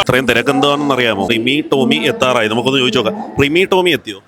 ഇത്രയും തിരക്കെന്താണെന്ന് അറിയാമോ? റിമി ടോമി എത്താറായി. നമുക്കൊന്ന് ചോദിച്ചു നോക്കാം. റിമി ടോമി എത്തിയോ?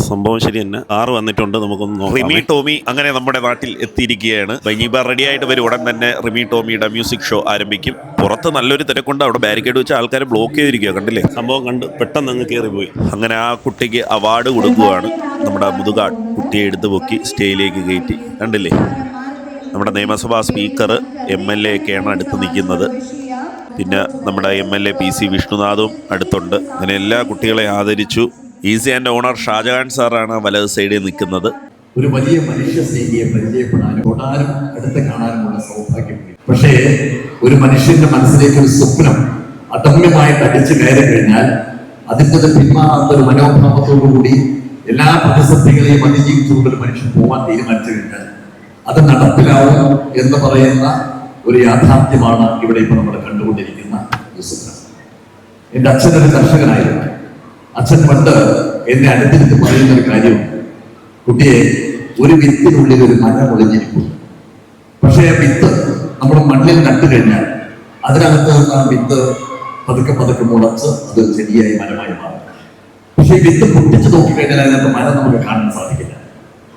സംഭവം ശരി തന്നെ. 6 വന്നിട്ടുണ്ട്. നമുക്കൊന്ന് നോക്കാം. റിമി ടോമി അങ്ങനെ നമ്മുടെ നാട്ടിൽ എത്തിയിരിക്കുകയാണ്. ഇനിയിപ്പോൾ റെഡി ആയിട്ട് വരും. ഉടൻ തന്നെ റിമി ടോമിയുടെ മ്യൂസിക് ഷോ ആരംഭിക്കും. പുറത്ത് നല്ലൊരു തിരക്കുണ്ട്. അവിടെ ബാരിക്കേഡ് വെച്ച് ആൾക്കാർ ബ്ലോക്ക് ചെയ്തിരിക്കുക. കണ്ടില്ലേ? സംഭവം കണ്ട് പെട്ടെന്ന് അങ്ങ് കയറിപ്പോയി. അങ്ങനെ ആ കുട്ടിക്ക് അവാർഡ് കൊടുക്കുകയാണ്. നമ്മുടെ മുതുകാട് കുട്ടിയെ എടുത്തു പൊക്കി സ്റ്റേജിലേക്ക് കയറ്റി. കണ്ടില്ലേ? നമ്മുടെ നിയമസഭാ സ്പീക്കർ MLA ഒക്കെയാണ് അടുത്ത് നിൽക്കുന്നത്. പിന്നെ നമ്മുടെ MLA PC വിഷ്ണുനാഥും അടുത്തുണ്ട്. അങ്ങനെ എല്ലാ കുട്ടികളെ ആദരിച്ചു. ഈസി ആൻഡ് ഓണർ ഷാജഹാൻ സാറാണ് വലത് സൈഡിൽ നിൽക്കുന്നത്. ഒരു വലിയ മനുഷ്യ സ്നേഹിയെ പരിചയപ്പെടാനും തൊടാനും അടുത്ത് കാണാനുമുള്ള സൗഭാഗ്യം. പക്ഷേ ഒരു മനുഷ്യന്റെ മനസ്സിലേക്ക് ഒരു സ്വപ്നം അദമ്യമായിട്ട് അടിച്ചു കയറി കഴിഞ്ഞാൽ അതിൻ്റെ പിന്മാറാത്ത ഒരു മനോഭാവത്തോടുകൂടി എല്ലാ പ്രതിസന്ധികളെയും അതിജീവിച്ചുകൊണ്ട് ഒരു മനുഷ്യൻ പോകാൻ തീരുമാനിച്ചു കഴിഞ്ഞാൽ അത് നടപ്പിലാവും എന്ന് പറയുന്ന ഒരു യാഥാർത്ഥ്യമാണ് ഇവിടെ ഇപ്പോൾ നമ്മൾ കണ്ടുകൊണ്ടിരിക്കുന്ന ഒരു സ്വപ്നം. എൻ്റെ അച്ഛനൊരു കർഷകനായിരുന്നു. അച്ഛൻ പണ്ട് എന്നെ അടുത്തിരുന്ന് പറയുന്ന ഒരു കാര്യമുണ്ട്. കുട്ടിയെ, ഒരു വിത്തിനുള്ളിൽ ഒരു മരം ഒളിഞ്ഞിരിക്കും. പക്ഷേ ആ വിത്ത് നമ്മൾ മണ്ണിൽ നട്ടു കഴിഞ്ഞാൽ അതിനകത്ത് നിന്ന് ആ വിത്ത് പതുക്കെ പതുക്കെ മുളച്ച് അതൊരു ചെടിയായി മരമായി മാറും. പക്ഷേ ഈ വിത്ത് പൊട്ടിച്ച് നോക്കിക്കഴിഞ്ഞാൽ അതിനകത്ത് മരം നമുക്ക് കാണാൻ സാധിക്കില്ല.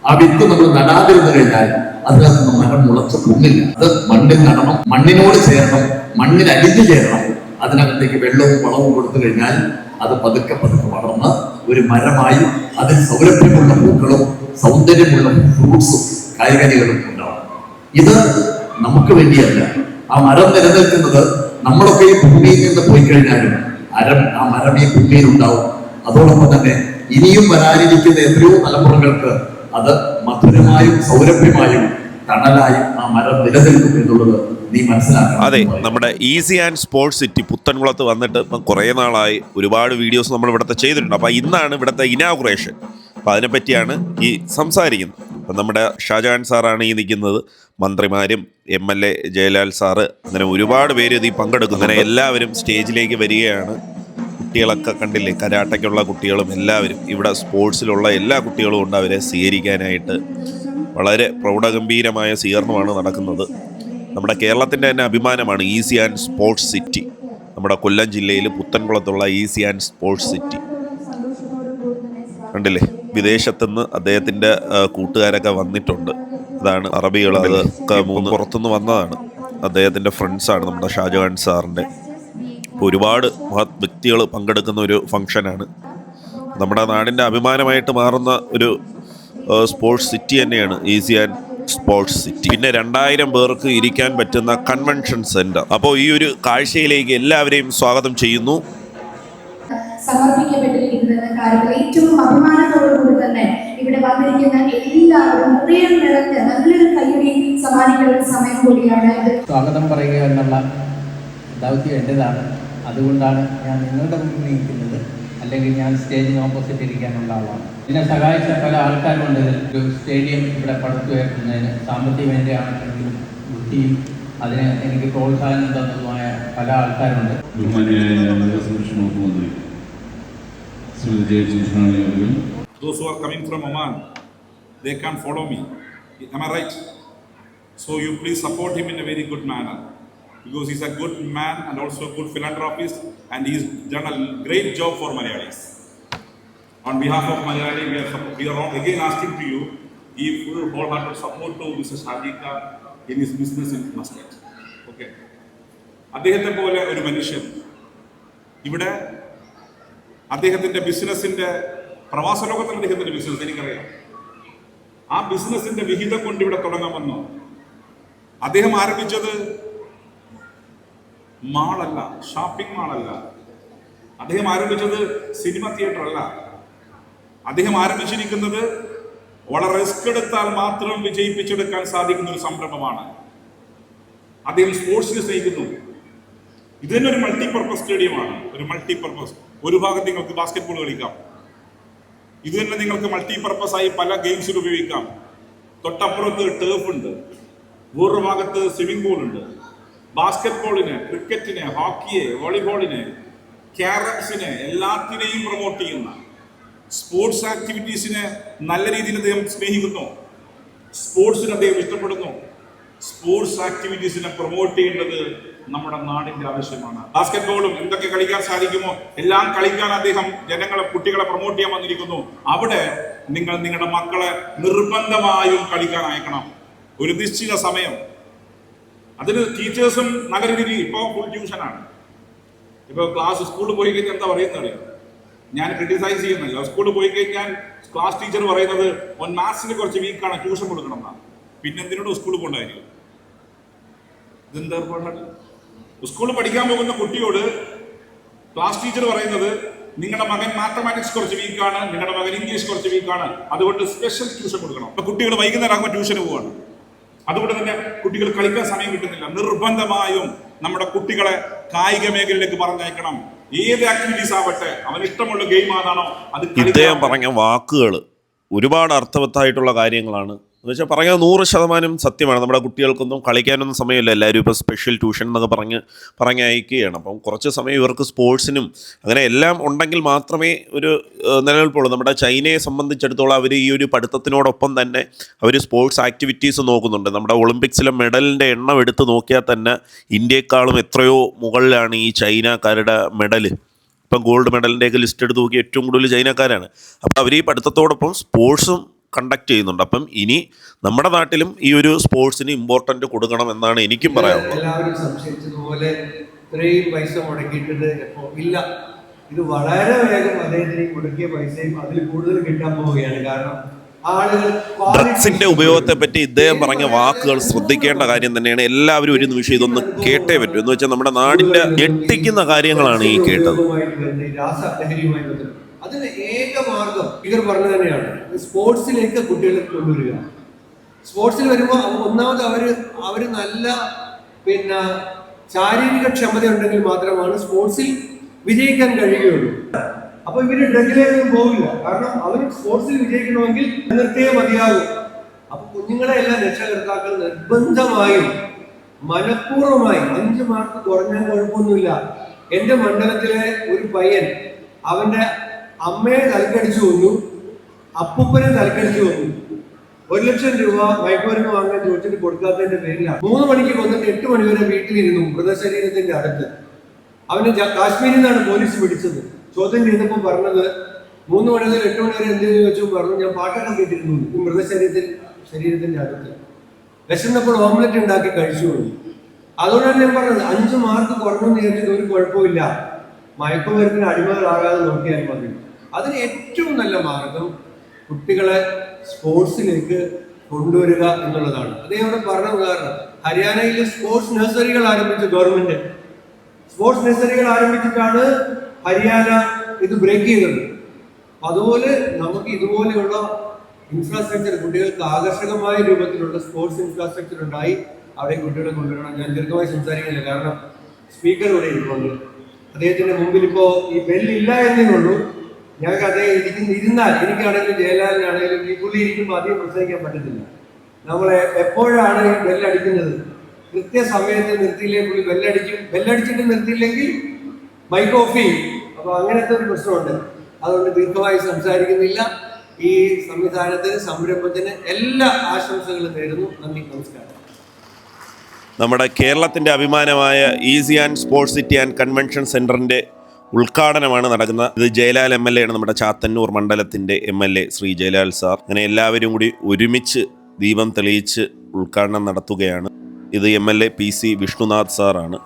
ആ വിത്ത് നമ്മൾ നടാതിരുന്നു കഴിഞ്ഞാൽ അതിനകത്ത് നിന്ന് മരം മുളച്ച് പൊങ്ങില്ല. അത് മണ്ണിൽ നടണം, മണ്ണിനോട് ചേരണം, മണ്ണിൽ അലിഞ്ഞു ചേരണം. അതിനകത്തേക്ക് വെള്ളവും വളവും കൊടുത്തു കഴിഞ്ഞാൽ അത് പതുക്കെ പതുക്കെ വളർന്ന് ഒരു മരമായി അതിൽ സൗരഭ്യമുള്ള പൂക്കളും സൗന്ദര്യമുള്ള ഫ്രൂട്ട്സും കായ്കനികളും ഉണ്ടാവും. ഇത് നമുക്ക് വേണ്ടിയല്ല. ആ മരം നിലനിൽക്കുന്നത് നമ്മളൊക്കെ ഈ ഭൂമിയിൽ നിന്ന് പോയി കഴിഞ്ഞാലും ആ മരം ഈ ഭൂമിയിൽ ഉണ്ടാവും. അതോടൊപ്പം തന്നെ ഇനിയും വരാനിരിക്കുന്ന എത്രയോ തലമുറകൾക്ക് അത് മധുരമായും സൗരഭ്യമായും തണലായും ആ മരം നിലനിൽക്കും എന്നുള്ളത് നീ മനസ്സിലാക്കണം. അതെ, നമ്മുടെ ഈസി ആൻഡ് സ്പോർട്സ് സിറ്റി പുത്തൻകുളത്ത് വന്നിട്ട് ഇപ്പം കുറേ നാളായി. ഒരുപാട് വീഡിയോസ് നമ്മൾ ഇവിടുത്തെ ചെയ്തിട്ടുണ്ട്. അപ്പോൾ ഇന്നാണ് ഇവിടുത്തെ ഇനാഗുറേഷൻ. അപ്പോൾ അതിനെപ്പറ്റിയാണ് ഈ സംസാരിക്കുന്നത്. അപ്പം നമ്മുടെ ഷാജഹാൻ സാറാണ് ഈ നിൽക്കുന്നത്. മന്ത്രിമാരും MLA ജയലാൽ സാറ്, അങ്ങനെ ഒരുപാട് പേര് ഇതിൽ പങ്കെടുക്കും. അങ്ങനെ എല്ലാവരും സ്റ്റേജിലേക്ക് വരികയാണ്. കുട്ടികളൊക്കെ കണ്ടില്ലേ? കരാട്ടയ്ക്കുള്ള കുട്ടികളും എല്ലാവരും, ഇവിടെ സ്പോർട്സിലുള്ള എല്ലാ കുട്ടികളും ഉണ്ട്. അവരെ സ്വീകരിക്കാനായിട്ട് വളരെ പ്രൗഢഗംഭീരമായ സ്വീകരണമാണ് നടക്കുന്നത്. നമ്മുടെ കേരളത്തിൻ്റെ തന്നെ അഭിമാനമാണ് ഈസി ആൻഡ് സ്പോർട്സ് സിറ്റി. നമ്മുടെ കൊല്ലം ജില്ലയിൽ പുത്തൻകുളത്തുള്ള ഈസി ആൻഡ് സ്പോർട്സ് സിറ്റി കണ്ടില്ലേ? വിദേശത്തുനിന്ന് അദ്ദേഹത്തിൻ്റെ കൂട്ടുകാരൊക്കെ വന്നിട്ടുണ്ട്. അതാണ് അറബികൾ, അതൊക്കെ പുറത്തുനിന്ന് വന്നതാണ്. അദ്ദേഹത്തിൻ്റെ ഫ്രണ്ട്സാണ് നമ്മുടെ ഷാജഹാൻ സാറിൻ്റെ. ഇപ്പോൾ ഒരുപാട് മഹത് വ്യക്തികൾ പങ്കെടുക്കുന്ന ഒരു ഫംഗ്ഷനാണ്. നമ്മുടെ നാടിൻ്റെ അഭിമാനമായിട്ട് മാറുന്ന ഒരു സ്പോർട്സ് സിറ്റി തന്നെയാണ് ഈസി ആൻഡ് സ്പോർട്സ് സിറ്റി. പിന്നെ 2000 പേർക്ക് ഇരിക്കാൻ പറ്റുന്ന കൺവെൻഷൻ സെന്റർ. അപ്പോൾ ഈ ഒരു കാഴ്ചയിലേക്ക് എല്ലാവരെയും സ്വാഗതം ചെയ്യുന്നു. സമർപ്പിക്കപ്പെട്ടിരിക്കുന്ന കാര്യത്തിൽ ഏറ്റവും അഭിമാനത്തോടുകൂടി തന്നെ ഇവിടെ വന്നിരിക്കുന്ന എല്ലാവരും ഹൃദയം നിറഞ്ഞ നല്ലൊരു കൈയടി സമ്മാനിക്കുന്ന സമയം കൂടിയാണ്. സ്വാഗതം പറയുക എന്നുള്ള ദൗത്യം എൻ്റെതാണ്. അതുകൊണ്ടാണ് ഞാൻ നിങ്ങളുടെ മുന്നിൽ നിൽക്കുന്നത്. അല്ലെങ്കിൽ ഞാൻ സ്റ്റേജിന് ഓപ്പോസിറ്റ് ഇരിക്കാനുള്ള ആളാണ്. ഇതിനെ സഹായിച്ച പല ആൾക്കാരുണ്ട്. ഒരു സ്റ്റേഡിയം ഇവിടെ പടുത്തുയർത്തുന്നതിന് സാമ്പത്തികമേന്റെയാണെങ്കിലും ബുദ്ധിയും അതിന് എനിക്ക് പ്രോത്സാഹനം തന്നതുമായ പല ആൾക്കാരുണ്ട്. Those who are coming from Oman, they can follow me. Am I right? So you please support him in a very good manner, because he's a good man and also a good philanthropist, and he's done a great job for Malayalis. On behalf of Malayali, we are again asking to you, give full wholehearted support to Mr. Shadika in his business in Muscat. Okay. അദ്ദേഹത്തെ പോലെ ഒരു മനുഷ്യൻ ഇവിടെ അദ്ദേഹത്തിൻ്റെ ബിസിനസ്സിൻ്റെ പ്രവാസ ലോകത്തിൽ അദ്ദേഹത്തിൻ്റെ ബിസിനസ് എനിക്കറിയാം. ആ ബിസിനസ്സിൻ്റെ വിഹിതം കൊണ്ട് ഇവിടെ തുടങ്ങാമെന്നോ അദ്ദേഹം ആരംഭിച്ചത് മാളല്ല, ഷോപ്പിംഗ് മാളല്ല. അദ്ദേഹം ആരംഭിച്ചത് സിനിമ തിയേറ്റർ അല്ല. അദ്ദേഹം ആരംഭിച്ചിരിക്കുന്നത് വളരെ റിസ്ക് എടുത്താൽ മാത്രം വിജയിപ്പിച്ചെടുക്കാൻ സാധിക്കുന്ന ഒരു സംരംഭമാണ്. അദ്ദേഹം സ്പോർട്സിനെ സ്നേഹിക്കുന്നു. ഇത് തന്നെ ഒരു മൾട്ടിപർപ്പസ് സ്റ്റേഡിയമാണ്. ഒരു മൾട്ടിപർപ്പസ്, ഒരു ഭാഗത്ത് നിങ്ങൾക്ക് ബാസ്കറ്റ്ബോൾ കളിക്കാം. ഇത് തന്നെ നിങ്ങൾക്ക് മൾട്ടിപർപ്പസ് ആയി പല ഗെയിംസിൽ ഉപയോഗിക്കാം. തൊട്ടപ്പുറത്ത് ടേഫ് ഉണ്ട്, വേറൊരു ഭാഗത്ത് സ്വിമ്മിംഗ് പൂൾ ഉണ്ട്. ബാസ്കറ്റ്ബോളിന്, ക്രിക്കറ്റിന്, ഹോക്കിയെ, വോളിബോളിന്, ക്യാരംസിന് എല്ലാത്തിനെയും പ്രൊമോട്ട് ചെയ്യുന്ന സ്പോർട്സ് ആക്ടിവിറ്റീസിനെ നല്ല രീതിയിൽ അദ്ദേഹം സ്നേഹിക്കുന്നു. സ്പോർട്സിന് അദ്ദേഹം ഇഷ്ടപ്പെടുന്നു. സ്പോർട്സ് ആക്ടിവിറ്റീസിനെ പ്രൊമോട്ട് ചെയ്യേണ്ടത് നമ്മുടെ നാടിന്റെ ആവശ്യമാണ്. ബാസ്കറ്റ് ബോളും എന്തൊക്കെ കളിക്കാൻ സാധിക്കുമോ എല്ലാം കളിക്കാൻ അദ്ദേഹം കുട്ടികളെ പ്രൊമോട്ട് ചെയ്യാൻ വന്നിരിക്കുന്നു. അവിടെ നിങ്ങൾ നിങ്ങളുടെ മക്കളെ നിർബന്ധമായും കളിക്കാൻ അയക്കണം. ഒരു നിശ്ചിത സമയം. അതിന് ടീച്ചേഴ്സും നല്ല രീതിയിൽ ഇപ്പോൾ ഫുൾ ട്യൂഷനാണ്. ഇപ്പോൾ സ്കൂളിൽ പോയി കഴിഞ്ഞാൽ എന്താ പറയുന്നത് അറിയാം, ഞാൻ ക്രിട്ടിസൈസ് ചെയ്യുന്നില്ല. സ്കൂളിൽ പോയി കഴിഞ്ഞാൽ ക്ലാസ് ടീച്ചർ പറയുന്നത് മാത്സിന് കുറച്ച് വീക്കാണ്, ട്യൂഷൻ കൊടുക്കണം എന്നാണ്. പിന്നെന്തിനോട് സ്കൂളിൽ പോകണ്ടായിരിക്കും? ഇതെന്താ ഏർപ്പാടാണ്? സ്കൂളിൽ പഠിക്കാൻ പോകുന്ന കുട്ടിയോട് ക്ലാസ് ടീച്ചർ പറയുന്നത് നിങ്ങളുടെ മകൻ മാത്തമാറ്റിക്സ് കുറച്ച് വീക്കാണ്, നിങ്ങളുടെ മകൻ ഇംഗ്ലീഷ് കുറച്ച് വീക്കാണ്, അതുകൊണ്ട് സ്പെഷ്യൽ ട്യൂഷൻ കൊടുക്കണം. അപ്പൊ കുട്ടികൾ വൈകുന്നേരം ആകുമ്പോൾ ട്യൂഷന് പോവാണ്. അതുകൊണ്ട് തന്നെ കുട്ടികൾ കളിക്കാൻ സമയം കിട്ടുന്നില്ല. നിർബന്ധമായും നമ്മുടെ കുട്ടികളെ കായിക മേഖലയിലേക്ക് പറഞ്ഞയക്കണം. ഏത് ആക്ടിവിറ്റീസ് ആവട്ടെ, അവന് ഇഷ്ടമുള്ള ഗെയിം ആണോ അത്. ഇദ്ദേഹം പറഞ്ഞ വാക്കുകൾ ഒരുപാട് അർത്ഥവത്തായിട്ടുള്ള കാര്യങ്ങളാണ്. എന്ന് വെച്ചാൽ പറഞ്ഞാൽ 100% സത്യമാണ്. നമ്മുടെ കുട്ടികൾക്കൊന്നും കളിക്കാനൊന്നും സമയമില്ല. എല്ലാവരും ഇപ്പോൾ സ്പെഷ്യൽ ട്യൂഷൻ എന്നൊക്കെ പറഞ്ഞ് അയക്കുകയാണ്. അപ്പം കുറച്ച് സമയം ഇവർക്ക് സ്പോർട്സിനും അങ്ങനെ എല്ലാം ഉണ്ടെങ്കിൽ മാത്രമേ ഒരു നിലനിൽപ്പുള്ളൂ. നമ്മുടെ ചൈനയെ സംബന്ധിച്ചിടത്തോളം അവർ ഈ ഒരു പഠിത്തത്തിനോടൊപ്പം തന്നെ അവർ സ്പോർട്സ് ആക്ടിവിറ്റീസ് നോക്കുന്നുണ്ട്. നമ്മുടെ ഒളിമ്പിക്സിലെ മെഡലിൻ്റെ എണ്ണം എടുത്ത് നോക്കിയാൽ തന്നെ ഇന്ത്യയെക്കാളും എത്രയോ മുകളിലാണ് ഈ ചൈനക്കാരുടെ മെഡൽ. ഇപ്പം ഗോൾഡ് മെഡലിൻ്റെയൊക്കെ ലിസ്റ്റ് എടുത്ത് നോക്കി ഏറ്റവും കൂടുതൽ ചൈനക്കാരാണ്. അപ്പോൾ അവർ ഈ പഠിത്തത്തോടൊപ്പം സ്പോർട്സും കണ്ടക്ട് ചെയ്യുന്നുണ്ട്. അപ്പം ഇനി നമ്മുടെ നാട്ടിലും ഈ ഒരു സ്പോർട്സിന് ഇമ്പോർട്ടൻ്റ് കൊടുക്കണം എന്നാണ് എനിക്കും പറയാനുള്ളത്. എല്ലാവരും സംശയിച്ചതുപോലെ ഇത്രയും പൈസ മുടക്കിയിട്ടുണ്ട് ഇപ്പോൾ ഇല്ല. ഇത് വളരെ വേഗം അദ്ദേഹത്തിന് മുടക്കിയ പൈസയും അതിൽ കൂടുതൽ കിട്ടാൻ പോവുകയാണ്. കാരണം ആളുകൾ ഡ്രഗ്സിന്റെ ഉപയോഗത്തെ പറ്റി ഇദ്ദേഹം പറഞ്ഞ വാക്കുകൾ ശ്രദ്ധിക്കേണ്ട കാര്യം തന്നെയാണ്. എല്ലാവരും ഒരു നിമിഷം ഇതൊന്ന് കേട്ടേ പറ്റൂ. എന്ന് വെച്ചാൽ നമ്മുടെ നാടിന്റെ ഞെട്ടിക്കുന്ന കാര്യങ്ങളാണ് ഈ കേട്ടത്. രാസലഹരിയുമായി ബന്ധപ്പെട്ട് അതിന് ഏക മാർഗം ഇവർ പറഞ്ഞു തന്നെയാണ്, സ്പോർട്സിലേക്ക് കുട്ടികളെ കൊണ്ടുവരിക. സ്പോർട്സിൽ വരുമ്പോൾ ഒന്നാമത് അവര് നല്ല ശാരീരിക ക്ഷമത ഉണ്ടെങ്കിൽ മാത്രമാണ് സ്പോർട്സിൽ വിജയിക്കാൻ കഴിയുകയുള്ളൂ. അപ്പൊ ഇവര് ഡ്രഗിലേക്കും പോകില്ല. കാരണം അവർ സ്പോർട്സിൽ വിജയിക്കണമെങ്കിൽ നിർത്തിയേ മതിയാകും. അപ്പൊ കുഞ്ഞുങ്ങളെ എല്ലാം രക്ഷകർത്താക്കൾ നിർബന്ധമായും മനഃപൂർവ്വമായി 5 മാർക്ക് കുറഞ്ഞാൽ കുഴപ്പമൊന്നുമില്ല. എന്റെ മണ്ഡലത്തിലെ ഒരു പയ്യൻ അവന്റെ അമ്മയെ തലക്കടിച്ചു കൊന്നു, അപ്പൂപ്പനെ തലക്കടിച്ചു കൊന്നു. 1 ലക്ഷം രൂപ മയക്കുമരുന്ന് വാങ്ങാൻ ചോദിച്ചിട്ട് കൊടുക്കാത്തതിന്റെ പേരിലാണ് 3 മണിക്ക് കൊന്നിട്ട് 8 മണി വരെ വീട്ടിലിരുന്നു മൃതശരീരത്തിന്റെ അടുത്ത്. അവന് കാശ്മീരിൽ നിന്നാണ് പോലീസ് പിടിച്ചത്. ചോദ്യം ചെയ്തപ്പോൾ പറഞ്ഞത് 3 മണി മുതൽ 8 മണി വരെ എന്തെങ്കിലും ചോദിച്ചു പറഞ്ഞു, ഞാൻ പാട്ടൊക്കെ കേട്ടിരുന്നു ശരീരത്തിന്റെ അടുത്ത്. വിശന്നപ്പോൾ ഓംലെറ്റ് ഉണ്ടാക്കി കഴിച്ചു കൊണ്ടു. അതുകൊണ്ടാണ് ഞാൻ പറഞ്ഞത് 5 മാർക്ക് കുറഞ്ഞെന്ന് വിചാരിച്ചത് ഒരു കുഴപ്പമില്ല. മയക്കുമരുന്നിന് അടിമകളാകാതെ നോക്കിയാൽ മതി. അതിന് ഏറ്റവും നല്ല മാർഗം കുട്ടികളെ സ്പോർട്സിലേക്ക് കൊണ്ടുവരിക എന്നുള്ളതാണ്. അദ്ദേഹം ഇവിടെ പറഞ്ഞ ഉദാഹരണം, ഹരിയാനയിലെ സ്പോർട്സ് നഴ്സറികൾ ആരംഭിച്ചു ഗവൺമെന്റ്. സ്പോർട്സ് നഴ്സറികൾ ആരംഭിച്ചിട്ടാണ് ഹരിയാന ഇത് ബ്രേക്ക് ചെയ്തത്. അതുപോലെ നമുക്ക് ഇതുപോലെയുള്ള ഇൻഫ്രാസ്ട്രക്ചർ, കുട്ടികൾക്ക് ആകർഷകമായ രൂപത്തിലുള്ള സ്പോർട്സ് ഇൻഫ്രാസ്ട്രക്ചർ ഉണ്ടായി അവരെ കുട്ടികളെ കൊണ്ടുവരണം. ഞാൻ ദീർഘമായി സംസാരിക്കുന്നില്ല, കാരണം സ്പീക്കർ ഇവിടെ ഇരിപ്പുണ്ട്. അദ്ദേഹത്തിന്റെ മുമ്പിൽ ഇപ്പോ ഈ ബെല്ലില്ല എന്നേ ഉള്ളൂ. ഞങ്ങൾക്ക് അദ്ദേഹം ഇരുന്നാൽ, എനിക്കാണെങ്കിലും ജയലാലിനാണെങ്കിലും ഈ പുള്ളി ഇരിക്കുമ്പോൾ അധികം പ്രസംഗിക്കാൻ പറ്റത്തില്ല. നമ്മളെ എപ്പോഴാണ് ഈ ബെല്ലടിക്കുന്നത്, കൃത്യസമയത്ത് നിർത്തിയില്ലെങ്കിൽ പുള്ളി ബെല്ലടിച്ചിട്ട് നിർത്തിയില്ലെങ്കിൽ മൈക്ക് ഓഫ് ചെയ്യും. അപ്പൊ അങ്ങനത്തെ ഒരു പ്രശ്നമുണ്ട്. അതുകൊണ്ട് ദീർഘമായി സംസാരിക്കുന്നില്ല. ഈ സംവിധാനത്തിന്, സംരംഭത്തിന് എല്ലാ ആശംസകളും നേരുന്നു. നന്ദി, നമസ്കാരം. നമ്മുടെ കേരളത്തിൻ്റെ അഭിമാനമായ ഈസി and sports city and convention സെൻറ്ററിൻ്റെ ഉദ്ഘാടനമാണ് നടക്കുന്നത്. ഇത് ജയലാൽ MLA ആണ്, നമ്മുടെ ചാത്തന്നൂർ മണ്ഡലത്തിൻ്റെ MLA ശ്രീ ജയലാൽ സാർ. അങ്ങനെ എല്ലാവരും കൂടി ഒരുമിച്ച് ദീപം തെളിയിച്ച് ഉദ്ഘാടനം നടത്തുകയാണ്. ഇത് MLA PC വിഷ്ണുനാഥ് സാറാണ്,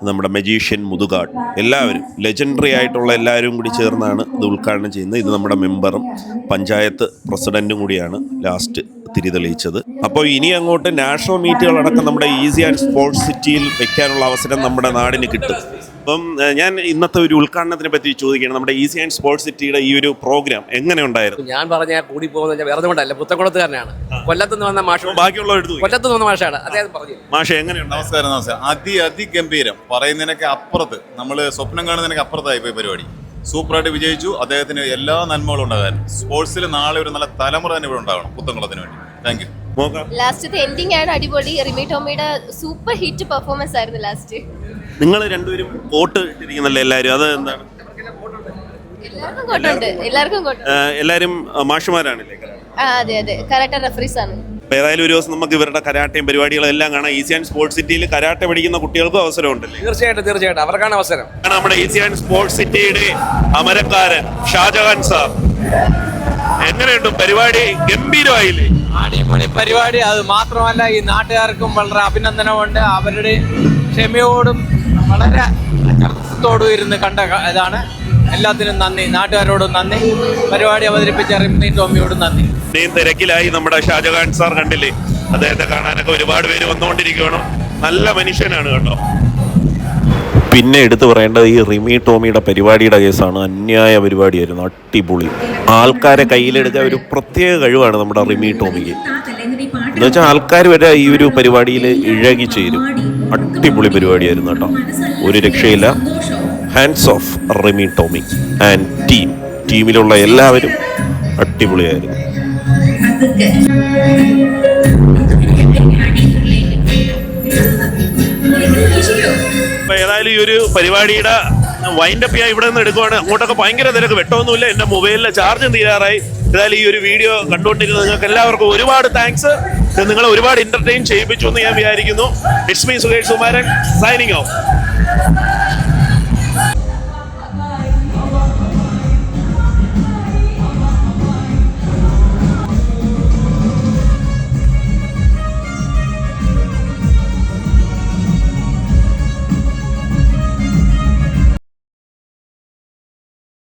നമ്മുടെ മജീഷ്യൻ മുതുകാട്. എല്ലാവരും ലെജൻഡറി ആയിട്ടുള്ള എല്ലാവരും കൂടി ചേർന്നാണ് ഇത് ഉദ്ഘാടനം ചെയ്യുന്നത്. ഇത് നമ്മുടെ മെമ്പറും പഞ്ചായത്ത് പ്രസിഡന്റും കൂടിയാണ് ലാസ്റ്റ് തിരി തെളിയിച്ചത്. അപ്പോൾ ഇനി അങ്ങോട്ട് നാഷണൽ മീറ്റുകളടക്കം നമ്മുടെ ഈസി ആൻഡ് സ്പോർട്സ് സിറ്റിയിൽ വെക്കാനുള്ള അവസരം നമ്മുടെ നാടിന് കിട്ടും. അപ്പം ഞാൻ ഇന്നത്തെ ഒരു ഉദ്ഘാടനത്തിനെ പറ്റി ചോദിക്കുകയാണ്. നമ്മുടെ ഈസി ആൻഡ് സ്പോർട്സ് സിറ്റിയുടെ ഈ ഒരു പ്രോഗ്രാം എങ്ങനെ ഉണ്ടായിരുന്നു? ഞാൻ പറഞ്ഞ കൂടി പോകുന്ന വേറെ കൊണ്ടല്ല, പുത്തക്കുളത്തുകാരനാണ്. കൊല്ലത്തുനിന്ന് വന്ന മാഷ്, ബാക്കിയുള്ളവർ കൊല്ലത്തുനിന്ന് വന്ന മാഷാണ്. അദ്ദേഹം പറഞ്ഞു. മാഷ് എങ്ങനെയുണ്ട്? നമസ്കാരം. അതിഗംഭീരം. പറയുന്നതിനൊക്കെ അപ്പുറത്ത്, നമ്മൾ സ്വപ്നം കാണുന്നതിനൊക്കെ അപ്പുറത്തായി പോയി പരിപാടി. സൂപ്പറായിട്ട് വിജയിച്ചു. അദ്ദേഹത്തിന് എല്ലാ നന്മകളും ഉണ്ടാകാൻ, സ്പോർട്സിൽ നാളെ ഒരു നല്ല തലമുറ തന്നെ ഇവിടെ ഉണ്ടാവണം പുത്തൻകുളത്തിന് വേണ്ടി. Thank you. ലാസ്റ്റത്തെ എൻഡിങ് ആണ് അടിപൊളി. റിമി ടോമിയുടെ സൂപ്പർ ഹിറ്റ് പെർഫോമൻസ് ആയിരുന്നു ലാസ്റ്റ്. നിങ്ങൾ രണ്ടുപേരും കോട്ട് ഇട്ടിരിക്കുന്നല്ലേ എല്ലാവരും? അത് എന്താണ്? എല്ലാവർക്കും കോട്ടുണ്ട്. എല്ലാവരും എല്ലാവരും മാഷുമാരാണല്ലേ? അതെ അതെ, കരാട്ടെ റെഫറീസ് ആണ്. അപ്പോൾ ഏതായാലും ഒരു ദിവസം നമുക്ക് ഇവരുടെ കരാട്ടയും പരിപാടികളും എല്ലാം കാണാം. ഈസി ആൻഡ് സ്പോർട്സ് സിറ്റിയിൽ കരാട്ടെ പഠിക്കുന്ന കുട്ടികൾക്കും അവസരമുണ്ടല്ലേ? തീർച്ചയായിട്ടും അവർക്കാണ് അവസരം. നമ്മുടെ ഈസി ആൻഡ് സ്പോർട്സ് സിറ്റിയുടെ അമരക്കാരൻ ഷാജഹാൻ സാർ, എങ്ങനെയുണ്ട് പരിപാടി? ഗംഭീരമായില്ലേ? അടിപൊളി പരിപാടി. അത് മാത്രമല്ല ഈ നാട്ടുകാർക്കും വളരെ അഭിനന്ദനമുണ്ട്. അവരുടെ ക്ഷമയോടും വളരെ അച്ചടക്കത്തോടും ഇരുന്ന് കണ്ട ഇതാണ്. എല്ലാത്തിനും നന്ദി, നാട്ടുകാരോടും നന്ദി, പരിപാടി അവതരിപ്പിച്ച റിമി ടോമിയോടും നന്ദി. തിരക്കിലായി നമ്മുടെ ഷാജഹാൻ സാർ, കണ്ടില്ലേ? അദ്ദേഹത്തെ കാണാനൊക്കെ ഒരുപാട് പേര് വന്നുകൊണ്ടിരിക്കുകയാണ്. നല്ല മനുഷ്യനാണ് കേട്ടോ. പിന്നെ എടുത്തു പറയേണ്ടത് ഈ റിമി ടോമിയുടെ പരിപാടിയുടെ കേസാണ്. അന്യായ പരിപാടിയായിരുന്നു, അടിപൊളി. ആൾക്കാരെ കയ്യിലെടുക്കാൻ ഒരു പ്രത്യേക കഴിവാണ് നമ്മുടെ റിമി ടോമിക്ക്. എന്നുവെച്ചാൽ ആൾക്കാർ വരെ ഈ ഒരു പരിപാടിയിൽ ഇഴകി ചേരും. അടിപൊളി പരിപാടിയായിരുന്നു കേട്ടോ, ഒരു രക്ഷയില്ല. Hats off Rimi Tomy and ടീമിലുള്ള എല്ലാവരും അടിപൊളിയായിരുന്നു. അപ്പോൾ ഏതായാലും ഈ ഒരു പരിപാടിയുടെ വൈൻഡപ്പ് ചെയ്യാൻ ഇവിടെ നിന്ന് എടുക്കുവാണ്. അങ്ങോട്ടൊക്കെ ഭയങ്കര തിരക്ക്, വെട്ടമൊന്നുമില്ല. എൻ്റെ മൊബൈലിലെ ചാർജും തീരാറായി. ഏതായാലും ഈ ഒരു വീഡിയോ കണ്ടുകൊണ്ടിരുന്ന നിങ്ങൾക്ക് എല്ലാവർക്കും ഒരുപാട് താങ്ക്സ്. നിങ്ങളെ ഒരുപാട് എൻ്റർടൈൻ ചെയ്യിപ്പിച്ചു എന്ന് ഞാൻ വിചാരിക്കുന്നു. It's me Sukesh Sumaran, signing off.